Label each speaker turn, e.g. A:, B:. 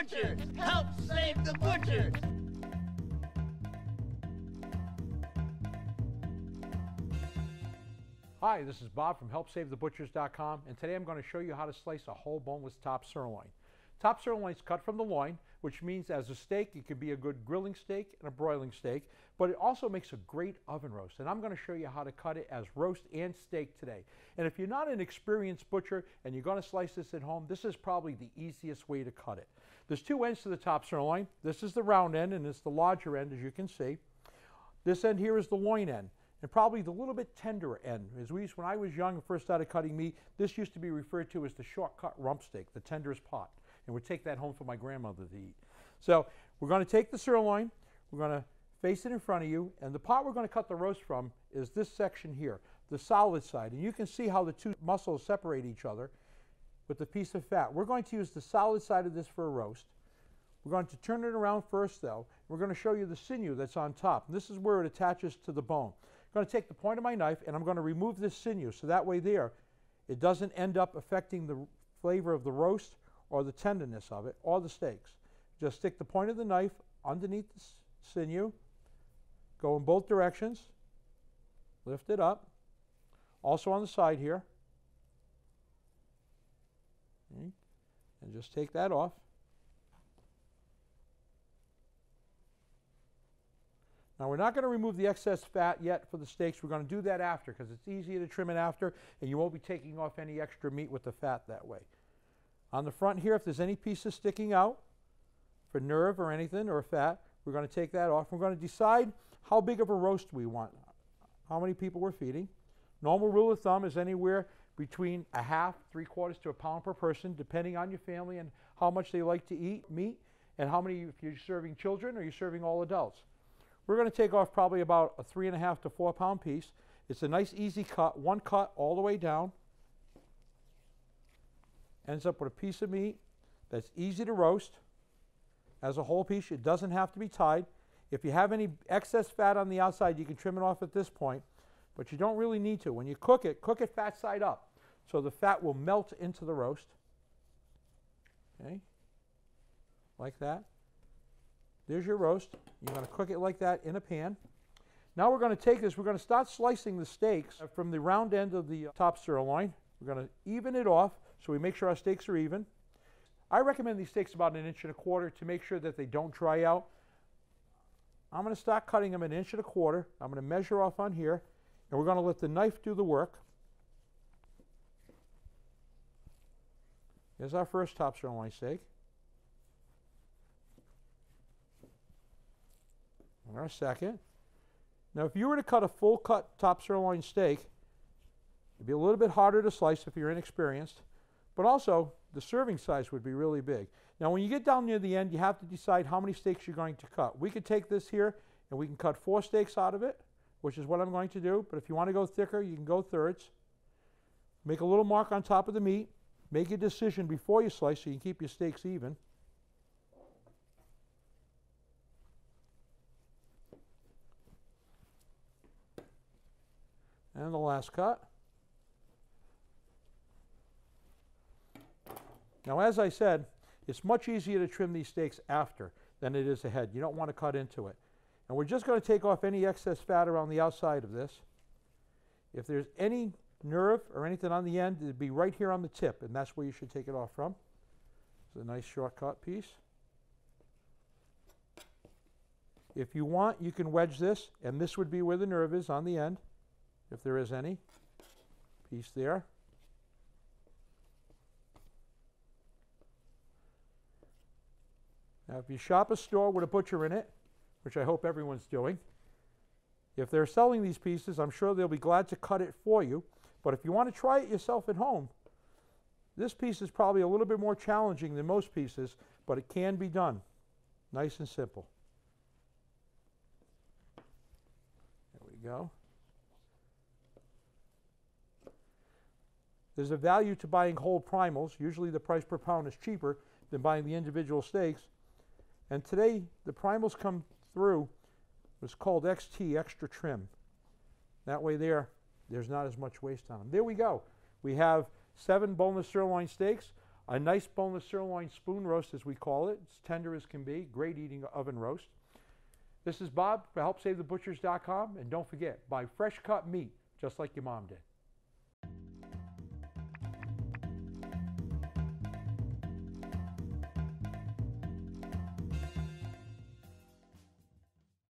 A: butchers! Help save the butchers!
B: Hi, this is Bob from HelpSaveTheButchers.com, and today I'm going to show you how to slice a whole boneless top sirloin. Top sirloin is cut from the loin, which means as a steak it could be a good grilling steak and a broiling steak, but it also makes a great oven roast, and I'm going to show you how to cut it as roast and steak today. And if you're not an experienced butcher and you're going to slice this at home, this is probably the easiest way to cut it. There's two ends to the top sirloin. This is the round end and it's the larger end, as you can see. This end here is the loin end, and probably the little bit tenderer end. When I was young and first started cutting meat, this used to be referred to as the shortcut rump steak, the tenderest part. And we'd take that home for my grandmother to eat. So we're going to take the sirloin, we're going to face it in front of you, and the part we're going to cut the roast from is this section here, the solid side. And you can see how the two muscles separate each other with the piece of fat. We're going to use the solid side of this for a roast. We're going to turn it around first though. We're going to show you the sinew that's on top. And this is where it attaches to the bone. I'm going to take the point of my knife and I'm going to remove this sinew so that way there it doesn't end up affecting the flavor of the roast or the tenderness of it or the steaks. Just stick the point of the knife underneath the sinew, go in both directions, lift it up, also on the side here, okay, and just take that off. Now we're not going to remove the excess fat yet for the steaks. We're going to do that after because it's easier to trim it after and you won't be taking off any extra meat with the fat that way. On the front here, if there's any pieces sticking out for nerve or anything or fat, we're going to take that off. We're going to decide how big of a roast we want, how many people we're feeding. Normal rule of thumb is anywhere between a half, 3/4 to a pound per person, depending on your family and how much they like to eat meat and how many, if you're serving children or you're serving all adults. We're going to take off probably about a 3.5 to 4 pound piece. It's a nice easy cut, one cut all the way down. Ends up with a piece of meat that's easy to roast as a whole piece. It doesn't have to be tied. If you have any excess fat on the outside, you can trim it off at this point, but you don't really need to. When you cook it fat side up so the fat will melt into the roast. Okay, like that. There's your roast. You're going to cook it like that in a pan. Now we're going to take this, we're going to start slicing the steaks from the round end of the top sirloin. We're going to even it off so we make sure our steaks are even. I recommend these steaks about 1.25 inches to make sure that they don't dry out. I'm going to start cutting them 1.25 inches. I'm going to measure off on here, and we're going to let the knife do the work. Here's our first top sirloin steak. And our second. Now if you were to cut a full cut top sirloin steak, it'd be a little bit harder to slice if you're inexperienced, but also the serving size would be really big. Now when you get down near the end, you have to decide how many steaks you're going to cut. We could take this here and we can cut 4 steaks out of it, which is what I'm going to do, but if you want to go thicker, you can go thirds. Make a little mark on top of the meat. Make a decision before you slice so you can keep your steaks even. And the last cut. Now as I said, it's much easier to trim these steaks after than it is ahead. You don't want to cut into it. And we're just going to take off any excess fat around the outside of this. If there's any nerve or anything on the end, it'd be right here on the tip, and that's where you should take it off from. It's a nice shortcut piece. If you want, you can wedge this, and this would be where the nerve is on the end, if there is any. Piece there. Now, if you shop a store with a butcher in it, which I hope everyone's doing, if they're selling these pieces, I'm sure they'll be glad to cut it for you. But if you want to try it yourself at home, this piece is probably a little bit more challenging than most pieces, but it can be done. Nice and simple. There we go. There's a value to buying whole primals. Usually the price per pound is cheaper than buying the individual steaks. And today, the primals come through what's called XT, extra trim. That way there's not as much waste on them. There we go. We have 7 boneless sirloin steaks. A nice boneless sirloin spoon roast, as we call it. It's tender as can be. Great eating oven roast. This is Bob for HelpSaveTheButchers.com. And don't forget, buy fresh cut meat, just like your mom did.